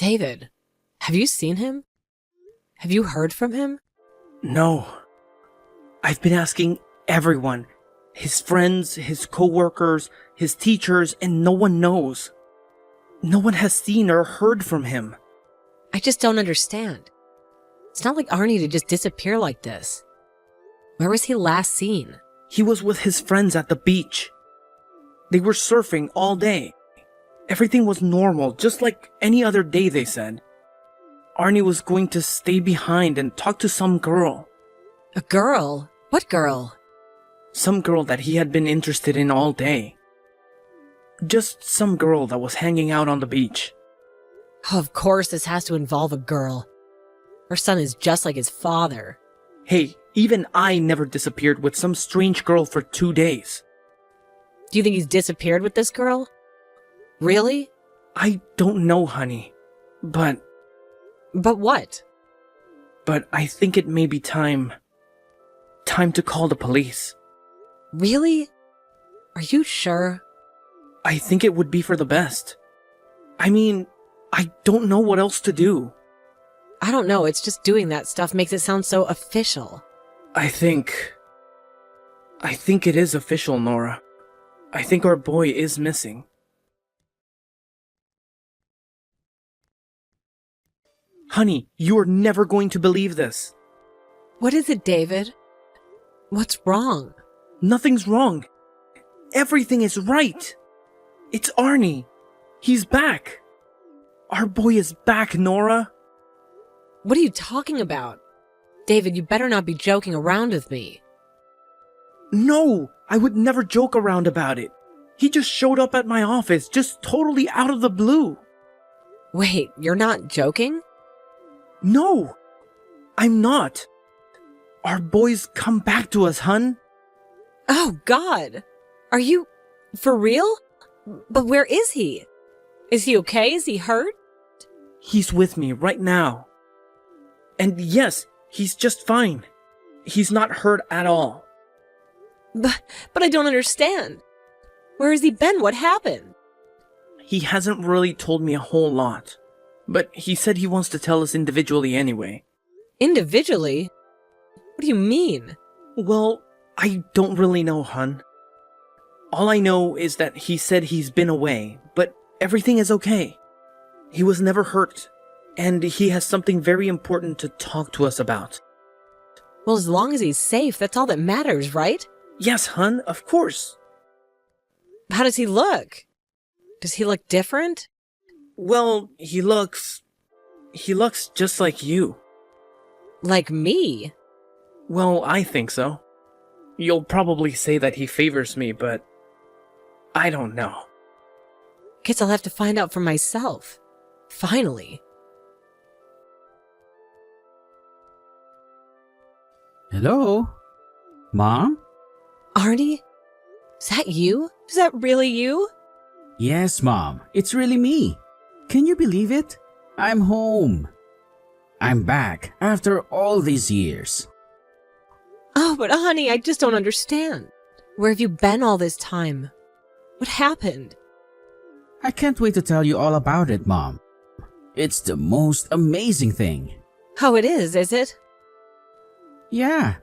David, have you seen him? Have you heard from him? No. I've been asking everyone. His friends, his coworkers, his teachers, and no one knows. No one has seen or heard from him. I just don't understand. It's not like Arnie to just disappear like this. Where was he last seen? He was with his friends at the beach. They were surfing all day. Everything was normal, just like any other day, they said. Arnie was going to stay behind and talk to some girl. A girl? What girl? Some girl that he had been interested in all day. Just some girl that was hanging out on the beach. Oh, of course this has to involve a girl. Her son is just like his father. Hey, even I never disappeared with some strange girl for 2 days. Do you think he's disappeared with this girl? Really? I don't know, honey. But what? But I think it may be time to call the police. Really? Are you sure? I think it would be for the best. I mean, I don't know what else to do. I don't know, it's just doing that stuff makes it sound so official. I think it is official, Nora. I think our boy is missing. Honey, you are never going to believe this. What is it, David? What's wrong? Nothing's wrong. Everything is right. It's Arnie. He's back. Our boy is back, Nora. What are you talking about? David, you better not be joking around with me. No, I would never joke around about it. He just showed up at my office, just totally out of the blue. Wait, you're not joking? No, I'm not. Our boy's come back to us, hun. Oh, God. Are you for real? But where is he? Is he okay? Is he hurt? He's with me right now. And yes, he's just fine. He's not hurt at all. But I don't understand. Where has he been? What happened? He hasn't really told me a whole lot. But he said he wants to tell us individually anyway. Individually? What do you mean? Well, I don't really know, hun. All I know is that he said he's been away, but everything is okay. He was never hurt, and he has something very important to talk to us about. Well, as long as he's safe, that's all that matters, right? Yes, hun, of course. How does he look? Does he look different? Well, he looks just like you. Like me? Well, I think so. You'll probably say that he favors me, but I don't know. Guess I'll have to find out for myself. Finally. Hello? Mom? Arnie? Is that you? Is that really you? Yes, Mom. It's really me. Can you believe it? I'm home. I'm back after all these years. Oh, but honey, I just don't understand. Where have you been all this time? What happened? I can't wait to tell you all about it, Mom. It's the most amazing thing. Oh, it is it? Yeah.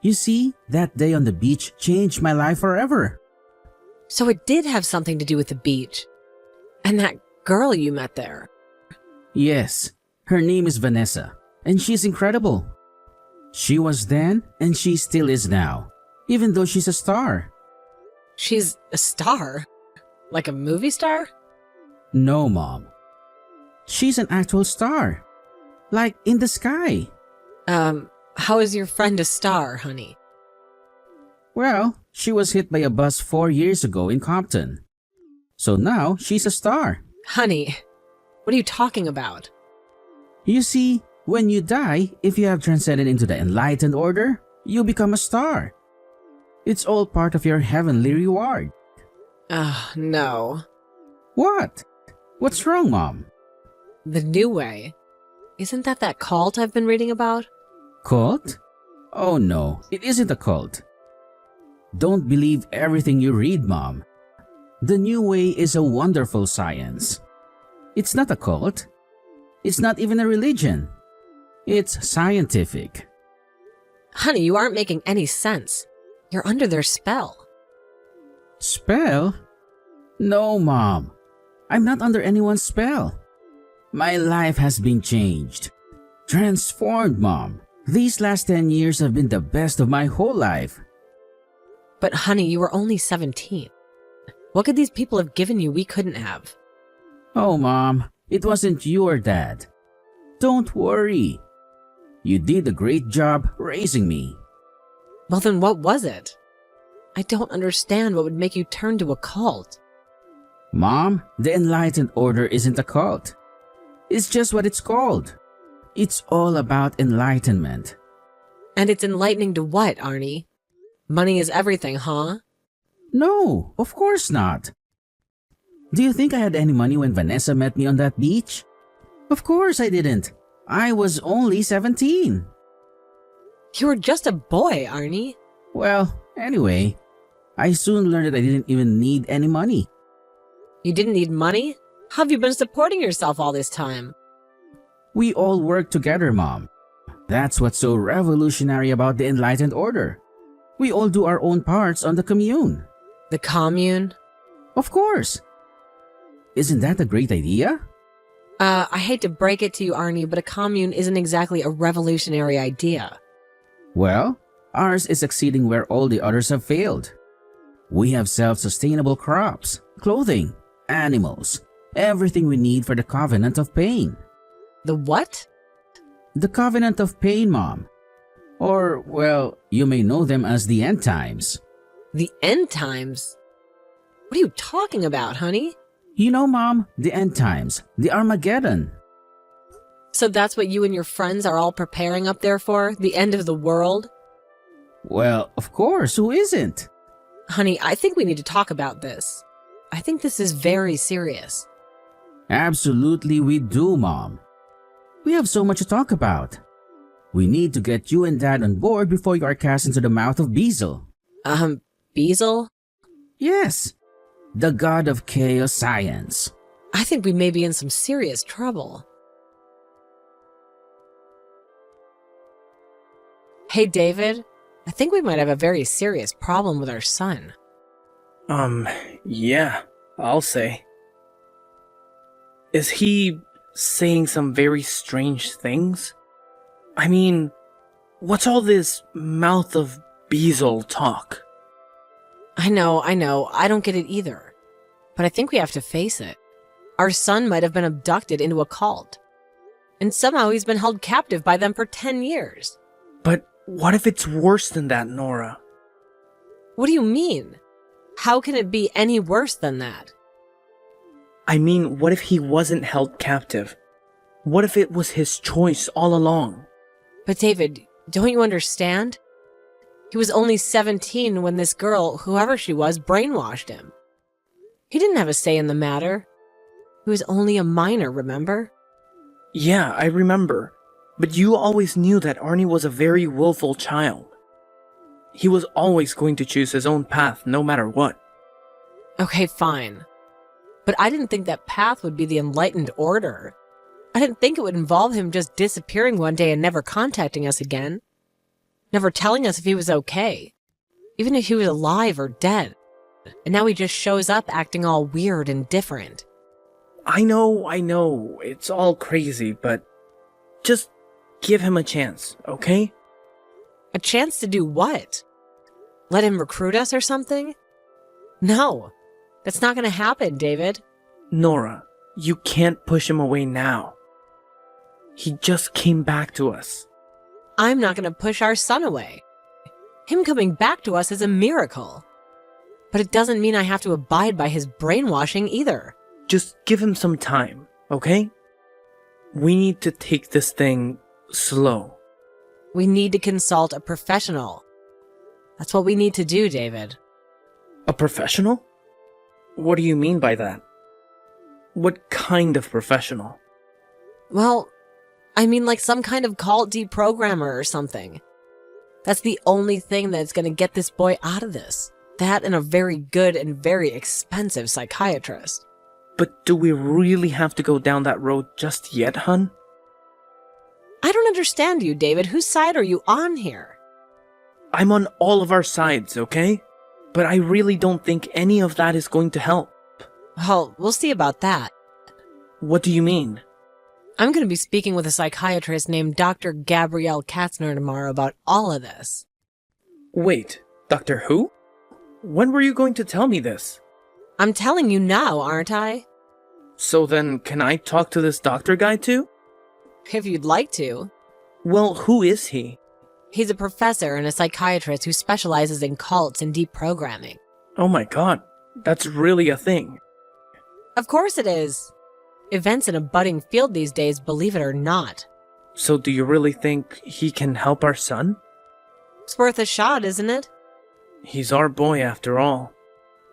You see, that day on the beach changed my life forever. So it did have something to do with the beach. And that girl you met there. Yes, her name is Vanessa, and she's incredible. She was then, and she still is now, even though she's a star. She's a star? Like a movie star? No, Mom. She's an actual star. Like in the sky. How is your friend a star, honey? Well, she was hit by a bus 4 years ago in Compton. So now she's a star. Honey, what are you talking about? You see, when you die, if you have transcended into the enlightened order, you become a star. It's all part of your heavenly reward. No. What? What's wrong, Mom? The New Way. Isn't that cult I've been reading about? Cult? Oh no, it isn't a cult. Don't believe everything you read, Mom. The New Way is a wonderful science. It's not a cult. It's not even a religion. It's scientific. Honey, you aren't making any sense. You're under their spell. Spell? No, Mom. I'm not under anyone's spell. My life has been changed. Transformed, Mom. These last 10 years have been the best of my whole life. But honey, you were only 17. What could these people have given you we couldn't have? Oh, Mom, it wasn't your dad. Don't worry. You did a great job raising me. Well, then what was it? I don't understand what would make you turn to a cult. Mom, the Enlightened Order isn't a cult. It's just what it's called. It's all about enlightenment. And it's enlightening to what, Arnie? Money is everything, huh? No, of course not. Do you think I had any money when Vanessa met me on that beach? Of course I didn't. I was only 17. You were just a boy, Arnie. Well, anyway, I soon learned that I didn't even need any money. You didn't need money? How have you been supporting yourself all this time? We all work together, Mom. That's what's so revolutionary about the Enlightened Order. We all do our own parts on the commune. The commune? Of course. Isn't that a great idea? I hate to break it to you, Arnie, but a commune isn't exactly a revolutionary idea. Well, ours is succeeding where all the others have failed. We have self-sustainable crops, clothing, animals, everything we need for the Covenant of Pain. The what? The Covenant of Pain, Mom. Or, well, you may know them as the End Times. The end times? What are you talking about, honey? You know, Mom, the End Times, the Armageddon. So that's what you and your friends are all preparing up there for? The end of the world? Well, of course, who isn't? Honey, I think we need to talk about this. I think this is very serious. Absolutely we do, Mom. We have so much to talk about. We need to get you and Dad on board before you are cast into the mouth of Beezle. Beezle? Yes, the god of chaos science. I think we may be in some serious trouble. Hey, David, I think we might have a very serious problem with our son. Yeah, I'll say. Is he saying some very strange things? I mean, what's all this mouth of Beezle talk? I know, I don't get it either. But I think we have to face it. Our son might have been abducted into a cult. And somehow he's been held captive by them for 10 years. But what if it's worse than that, Nora? What do you mean? How can it be any worse than that? I mean, what if he wasn't held captive? What if it was his choice all along? But David, don't you understand? He was only 17 when this girl, whoever she was, brainwashed him. He didn't have a say in the matter. He was only a minor, remember? Yeah, I remember. But you always knew that Arnie was a very willful child. He was always going to choose his own path, no matter what. Okay, fine. But I didn't think that path would be the Enlightened Order. I didn't think it would involve him just disappearing one day and never contacting us again. Never telling us if he was okay. Even if he was alive or dead. And now he just shows up acting all weird and different. I know, it's all crazy, but just give him a chance, okay? A chance to do what? Let him recruit us or something? No, that's not going to happen, David. Nora, you can't push him away now. He just came back to us. I'm not going to push our son away. Him coming back to us is a miracle. But it doesn't mean I have to abide by his brainwashing either. Just give him some time, okay? We need to take this thing slow. We need to consult a professional. That's what we need to do, David. A professional? What do you mean by that? What kind of professional? Well, I mean like some kind of cult deprogrammer or something. That's the only thing that's going to get this boy out of this. That and a very good and very expensive psychiatrist. But do we really have to go down that road just yet, hun? I don't understand you, David. Whose side are you on here? I'm on all of our sides, okay? But I really don't think any of that is going to help. Well, we'll see about that. What do you mean? I'm going to be speaking with a psychiatrist named Dr. Gabrielle Katzner tomorrow about all of this. Wait, Doctor Who? When were you going to tell me this? I'm telling you now, aren't I? So then, can I talk to this doctor guy too? If you'd like to. Well, who is he? He's a professor and a psychiatrist who specializes in cults and deprogramming. Oh my god, that's really a thing. Of course it is. Events in a budding field these days, believe it or not. So do you really think he can help our son? It's worth a shot, isn't it? He's our boy after all.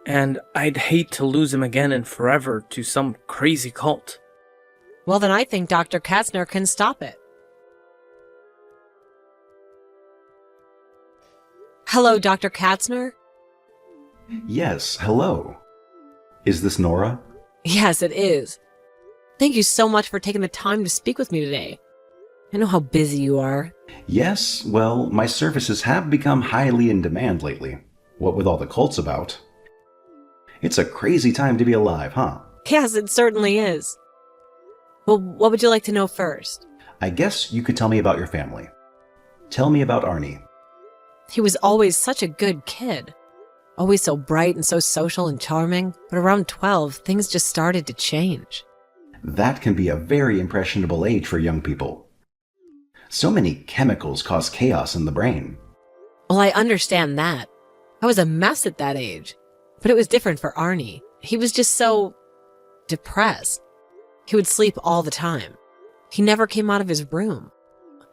And I'd hate to lose him again and forever to some crazy cult. Well, then I think Dr. Katzner can stop it. Hello, Dr. Katzner? Yes, hello. Is this Nora? Yes, it is. Thank you so much for taking the time to speak with me today. I know how busy you are. Yes, well, my services have become highly in demand lately. What with all the cults about. It's a crazy time to be alive, huh? Yes, it certainly is. Well, what would you like to know first? I guess you could tell me about your family. Tell me about Arnie. He was always such a good kid. Always so bright and so social and charming. But around 12, things just started to change. That can be a very impressionable age for young people. So many chemicals cause chaos in the brain. Well, I understand that. I was a mess at that age. But it was different for Arnie. He was just so depressed. He would sleep all the time. He never came out of his room.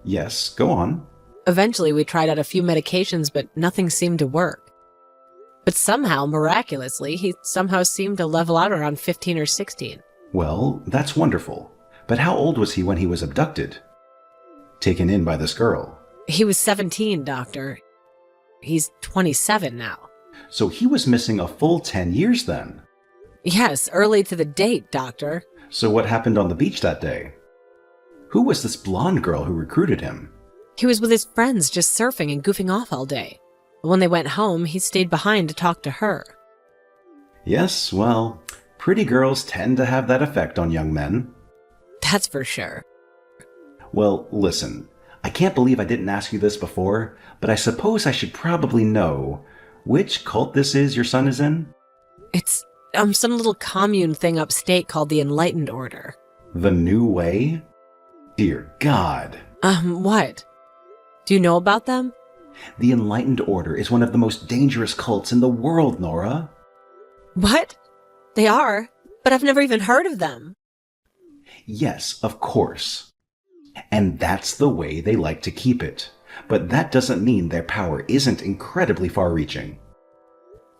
Yes, go on. Eventually, we tried out a few medications, but nothing seemed to work. But somehow, miraculously, he somehow seemed to level out around 15 or 16. Well, that's wonderful. But how old was he when he was abducted? Taken in by this girl? He was 17, Doctor. He's 27 now. So he was missing a full 10 years then? Yes, early to the date, Doctor. So what happened on the beach that day? Who was this blonde girl who recruited him? He was with his friends just surfing and goofing off all day. When they went home, he stayed behind to talk to her. Yes, well, pretty girls tend to have that effect on young men. That's for sure. Well, listen, I can't believe I didn't ask you this before, but I suppose I should probably know which cult this is your son is in? It's some little commune thing upstate called the Enlightened Order. The New Way? Dear God. What? Do you know about them? The Enlightened Order is one of the most dangerous cults in the world, Nora. What? They are, but I've never even heard of them. Yes, of course. And that's the way they like to keep it. But that doesn't mean their power isn't incredibly far-reaching.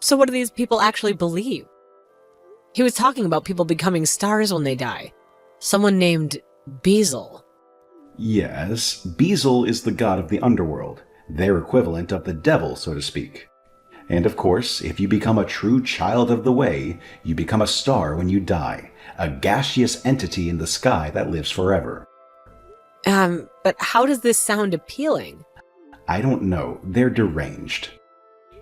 So what do these people actually believe? He was talking about people becoming stars when they die. Someone named Beazle. Yes, Beazle is the god of the underworld, their equivalent of the devil, so to speak. And of course, if you become a true child of the Way, you become a star when you die, a gaseous entity in the sky that lives forever. But how does this sound appealing? I don't know, they're deranged.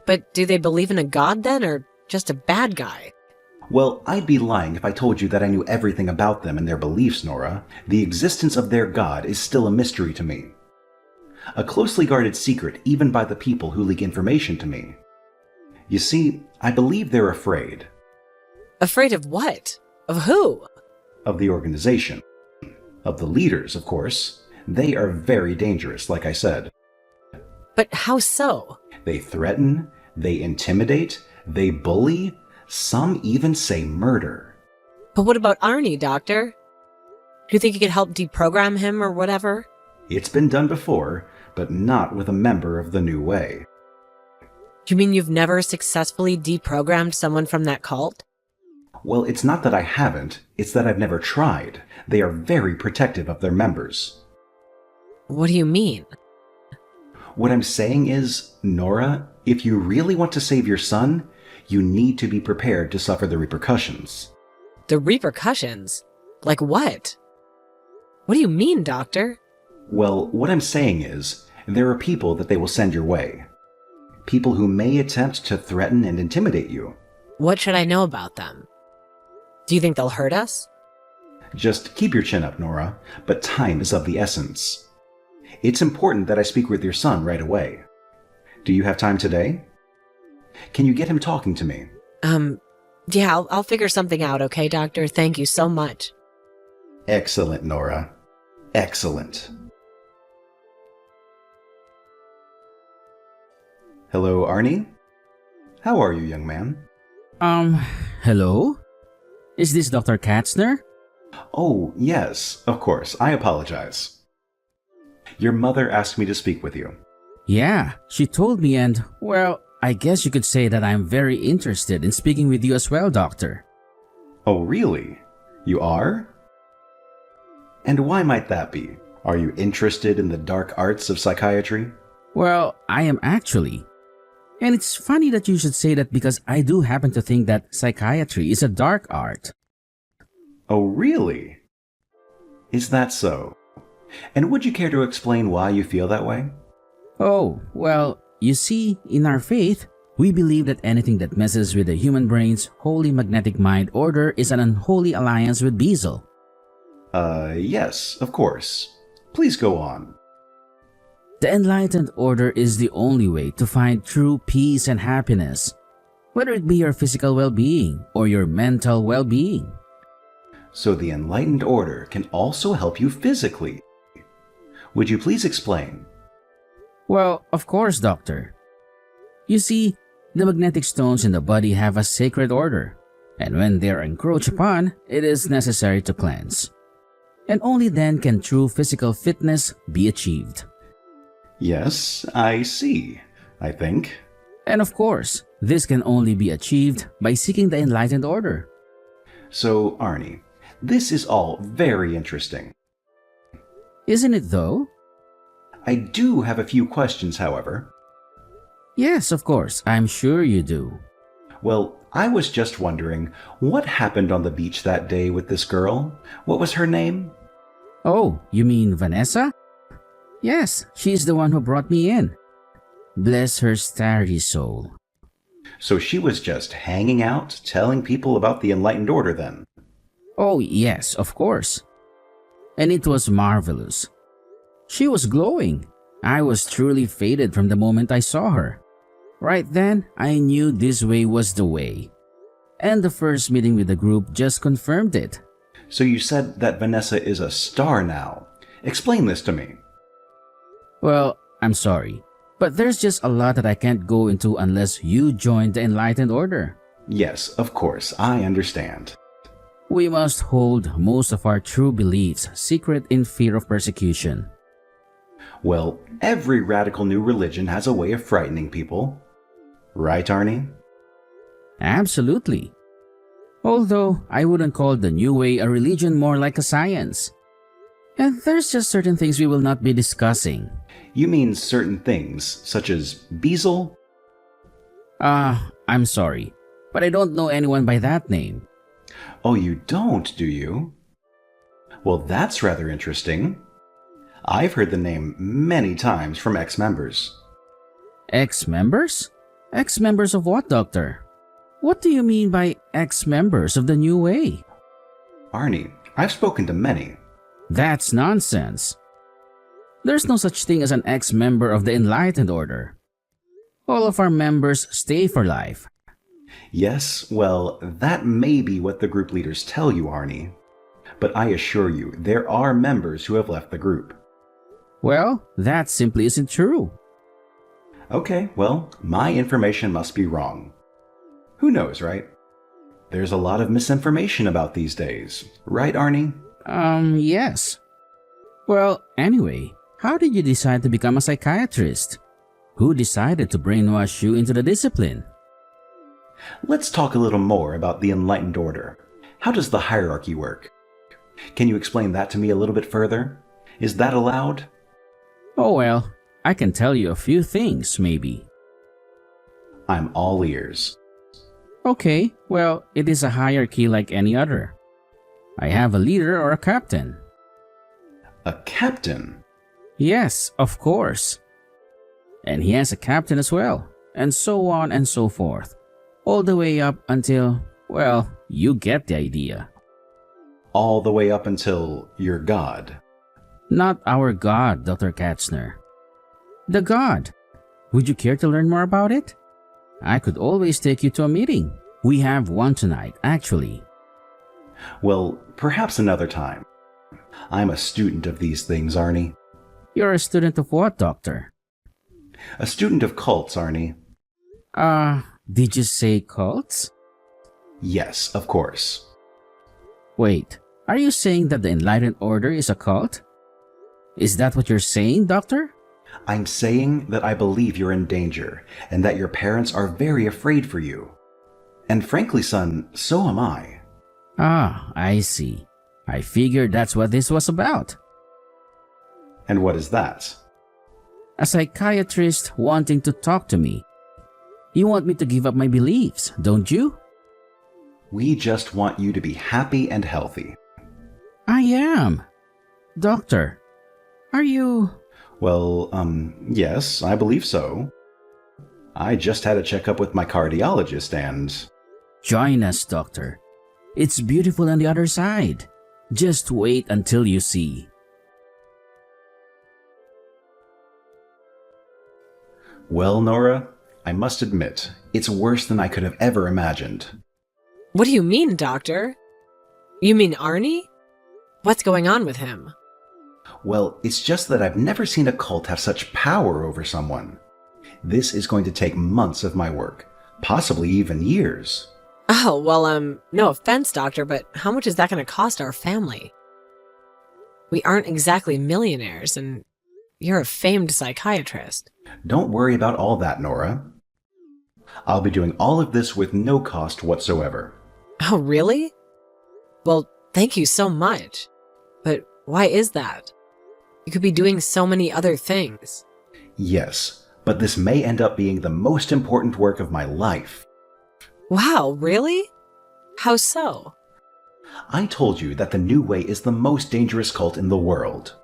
But do they believe in a god then, or just a bad guy? Well, I'd be lying if I told you that I knew everything about them and their beliefs, Nora. The existence of their god is still a mystery to me. A closely guarded secret even by the people who leak information to me. You see, I believe they're afraid. Afraid of what? Of who? Of the organization. Of the leaders, of course. They are very dangerous, like I said. But how so? They threaten, they intimidate, they bully, some even say murder. But what about Arnie, Doctor? Do you think you could help deprogram him or whatever? It's been done before, but not with a member of the New Way. You mean you've never successfully deprogrammed someone from that cult? Well, it's not that I haven't, it's that I've never tried. They are very protective of their members. What do you mean? What I'm saying is, Nora, if you really want to save your son, you need to be prepared to suffer the repercussions. The repercussions? Like what? What do you mean, Doctor? Well, what I'm saying is, there are people that they will send your way. People who may attempt to threaten and intimidate you. What should I know about them? Do you think they'll hurt us? Just keep your chin up, Nora, but time is of the essence. It's important that I speak with your son right away. Do you have time today? Can you get him talking to me? Yeah, I'll figure something out, okay, Doctor? Thank you so much. Excellent, Nora. Excellent. Hello, Arnie? How are you, young man? Hello? Is this Dr. Katzner? Oh, yes, of course. I apologize. Your mother asked me to speak with you. Yeah, she told me and, well, I guess you could say that I'm very interested in speaking with you as well, Doctor. Oh, really? You are? And why might that be? Are you interested in the dark arts of psychiatry? Well, I am actually. And it's funny that you should say that because I do happen to think that psychiatry is a dark art. Oh, really? Is that so? And would you care to explain why you feel that way? Oh, well, you see, in our faith, we believe that anything that messes with the human brain's holy magnetic mind order is an unholy alliance with Beelzebub. Yes, of course. Please go on. The enlightened order is the only way to find true peace and happiness, whether it be your physical well-being or your mental well-being. So the enlightened order can also help you physically. Would you please explain? Well, of course, Doctor. You see, the magnetic stones in the body have a sacred order, and when they are encroached upon, it is necessary to cleanse. And only then can true physical fitness be achieved. Yes, I see, I think. And of course, this can only be achieved by seeking the enlightened order. So, Arnie, this is all very interesting. Isn't it though? I do have a few questions, however. Yes, of course, I'm sure you do. Well, I was just wondering, what happened on the beach that day with this girl? What was her name? Oh, you mean Vanessa? Yes, she's the one who brought me in. Bless her starry soul. So she was just hanging out, telling people about the enlightened order then? Oh, yes, of course. And it was marvelous. She was glowing. I was truly faded from the moment I saw her. Right then, I knew this way was the way. And the first meeting with the group just confirmed it. So you said that Vanessa is a star now. Explain this to me. Well, I'm sorry, but there's just a lot that I can't go into unless you join the enlightened order. Yes, of course, I understand. We must hold most of our true beliefs secret in fear of persecution. Well, every radical new religion has a way of frightening people. Right, Arnie? Absolutely. Although I wouldn't call the New Way a religion, more like a science. And there's just certain things we will not be discussing. You mean certain things, such as Beelzebub? I'm sorry, but I don't know anyone by that name. Oh, you don't, do you? Well, that's rather interesting. I've heard the name many times from ex-members. Ex-members? Ex-members of what, Doctor? What do you mean by ex-members of the New Way? Arnie, I've spoken to many. That's nonsense. There's no such thing as an ex-member of the Enlightened Order. All of our members stay for life. Yes, well, that may be what the group leaders tell you, Arnie. But I assure you, there are members who have left the group. Well, that simply isn't true. Okay, well, my information must be wrong. Who knows, right? There's a lot of misinformation about these days. Right, Arnie? Yes. Well, anyway, how did you decide to become a psychiatrist? Who decided to brainwash you into the discipline? Let's talk a little more about the Enlightened Order. How does the hierarchy work? Can you explain that to me a little bit further? Is that allowed? Oh well, I can tell you a few things, maybe. I'm all ears. Okay, well, it is a hierarchy like any other. I have a leader or a captain. A captain? Yes, of course. And he has a captain as well, and so on and so forth. All the way up until, well, you get the idea. All the way up until your god. Not our god, Dr. Katzner. The god. Would you care to learn more about it? I could always take you to a meeting. We have one tonight, actually. Well, perhaps another time. I'm a student of these things, Arnie. You're a student of what, Doctor? A student of cults, Arnie. Did you say cults? Yes, of course. Wait, are you saying that the Enlightened Order is a cult? Is that what you're saying, Doctor? I'm saying that I believe you're in danger, and that your parents are very afraid for you. And frankly, son, so am I. Ah, I see. I figured that's what this was about. And what is that? A psychiatrist wanting to talk to me. You want me to give up my beliefs, don't you? We just want you to be happy and healthy. I am. Doctor, are you... Well, yes, I believe so. I just had a checkup with my cardiologist and... Join us, Doctor. It's beautiful on the other side. Just wait until you see. Well, Nora, I must admit, it's worse than I could have ever imagined. What do you mean, Doctor? You mean Arnie? What's going on with him? Well, it's just that I've never seen a cult have such power over someone. This is going to take months of my work, possibly even years. Oh, well, no offense, Doctor, but how much is that going to cost our family? We aren't exactly millionaires, and you're a famed psychiatrist. Don't worry about all that, Nora. I'll be doing all of this with no cost whatsoever. Oh, really? Well, thank you so much. But why is that? You could be doing so many other things. Yes, but this may end up being the most important work of my life. Wow, really? How so? I told you that the New Way is the most dangerous cult in the world.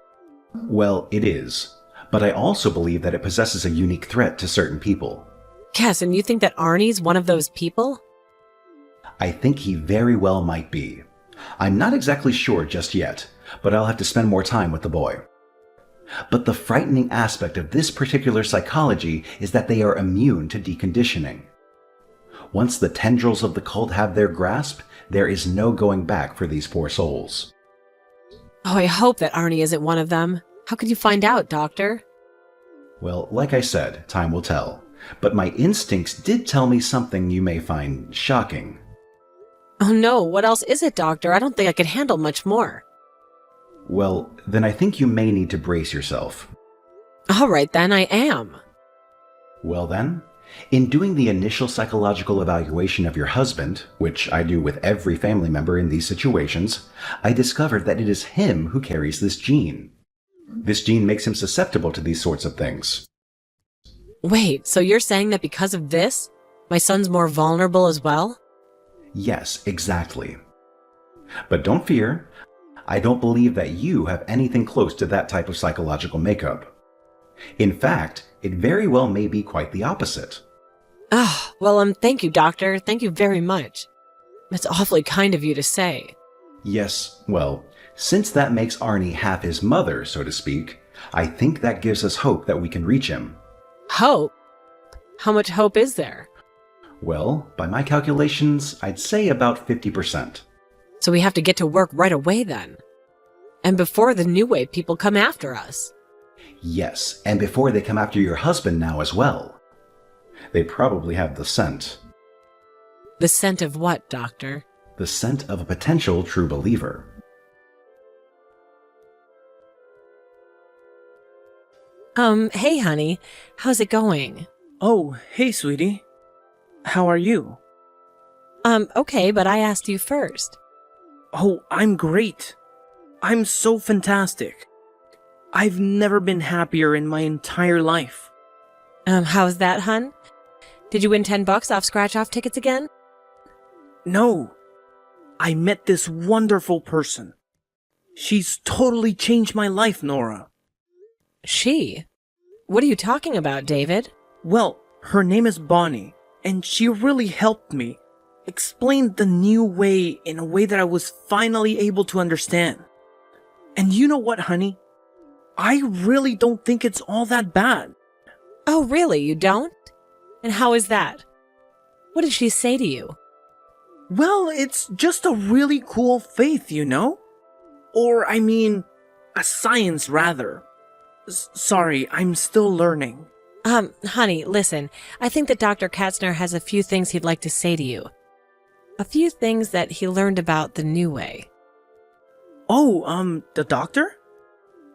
Well, it is, but I also believe that it possesses a unique threat to certain people. Yes, and you think that Arnie's one of those people? I think he very well might be. I'm not exactly sure just yet, but I'll have to spend more time with the boy. But the frightening aspect of this particular psychology is that they are immune to deconditioning. Once the tendrils of the cult have their grasp, there is no going back for these poor souls. Oh, I hope that Arnie isn't one of them. How could you find out, Doctor? Well, like I said, time will tell. But my instincts did tell me something you may find shocking. Oh no, what else is it, Doctor? I don't think I could handle much more. Well, then I think you may need to brace yourself. All right, then, I am. Well then, in doing the initial psychological evaluation of your husband, which I do with every family member in these situations, I discovered that it is him who carries this gene. This gene makes him susceptible to these sorts of things. Wait, so you're saying that because of this, my son's more vulnerable as well? Yes, exactly. But don't fear, I don't believe that you have anything close to that type of psychological makeup. In fact, it very well may be quite the opposite. Ah, well, thank you, Doctor. Thank you very much. That's awfully kind of you to say. Yes, well, since that makes Arnie half his mother, so to speak, I think that gives us hope that we can reach him. Hope? How much hope is there? Well, by my calculations, I'd say about 50%. So we have to get to work right away then. And before the New Way people come after us. Yes, and before they come after your husband now as well. They probably have the scent. The scent of what, Doctor? The scent of a potential true believer. Hey, honey. How's it going? Oh, hey, sweetie. How are you? Okay, but I asked you first. Oh, I'm great. I'm so fantastic. I've never been happier in my entire life. How's that, hun? Did you win $10 off scratch-off tickets again? No. I met this wonderful person. She's totally changed my life, Nora. She? What are you talking about, David? Well, her name is Bonnie, and she really helped me. Explained the new way in a way that I was finally able to understand. And you know what, honey? I really don't think it's all that bad. Oh, really? You don't? And how is that? What did she say to you? Well, it's just a really cool faith, you know? Or, I mean, a science rather. Sorry, I'm still learning. Honey, listen. I think that Dr. Katzner has a few things he'd like to say to you. A few things that he learned about the new way. Oh, the doctor?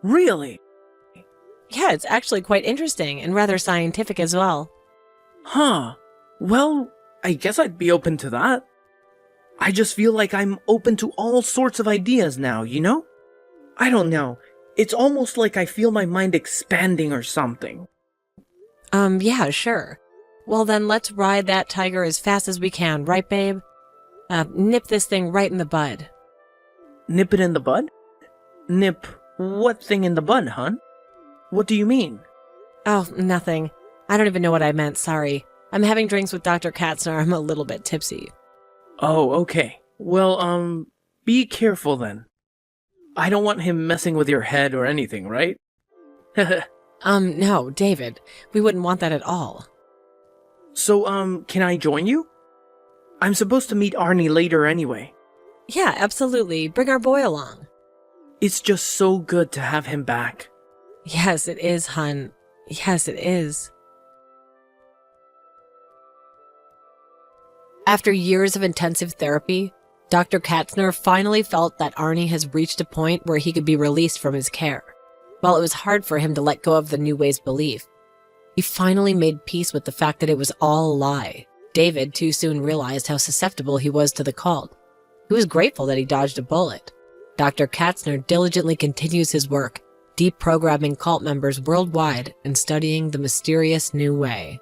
Really? Yeah, it's actually quite interesting and rather scientific as well. Huh. Well, I guess I'd be open to that. I just feel like I'm open to all sorts of ideas now, you know? I don't know. It's almost like I feel my mind expanding or something. Yeah, sure. Well then, let's ride that tiger as fast as we can, right, babe? Nip this thing right in the bud. Nip it in the bud? Nip what thing in the bud, hon? What do you mean? Oh, nothing. I don't even know what I meant, sorry. I'm having drinks with Dr. Katzner. I'm a little bit tipsy. Oh, okay. Well, be careful then. I don't want him messing with your head or anything, right? No, David. We wouldn't want that at all. So, can I join you? I'm supposed to meet Arnie later anyway. Yeah, absolutely. Bring our boy along. It's just so good to have him back. Yes, it is, hun. Yes, it is. After years of intensive therapy, Dr. Katzner finally felt that Arnie has reached a point where he could be released from his care. While it was hard for him to let go of the New Way's belief, he finally made peace with the fact that it was all a lie. David too soon realized how susceptible he was to the cult. He was grateful that he dodged a bullet. Dr. Katzner diligently continues his work, deprogramming cult members worldwide and studying the mysterious New Way.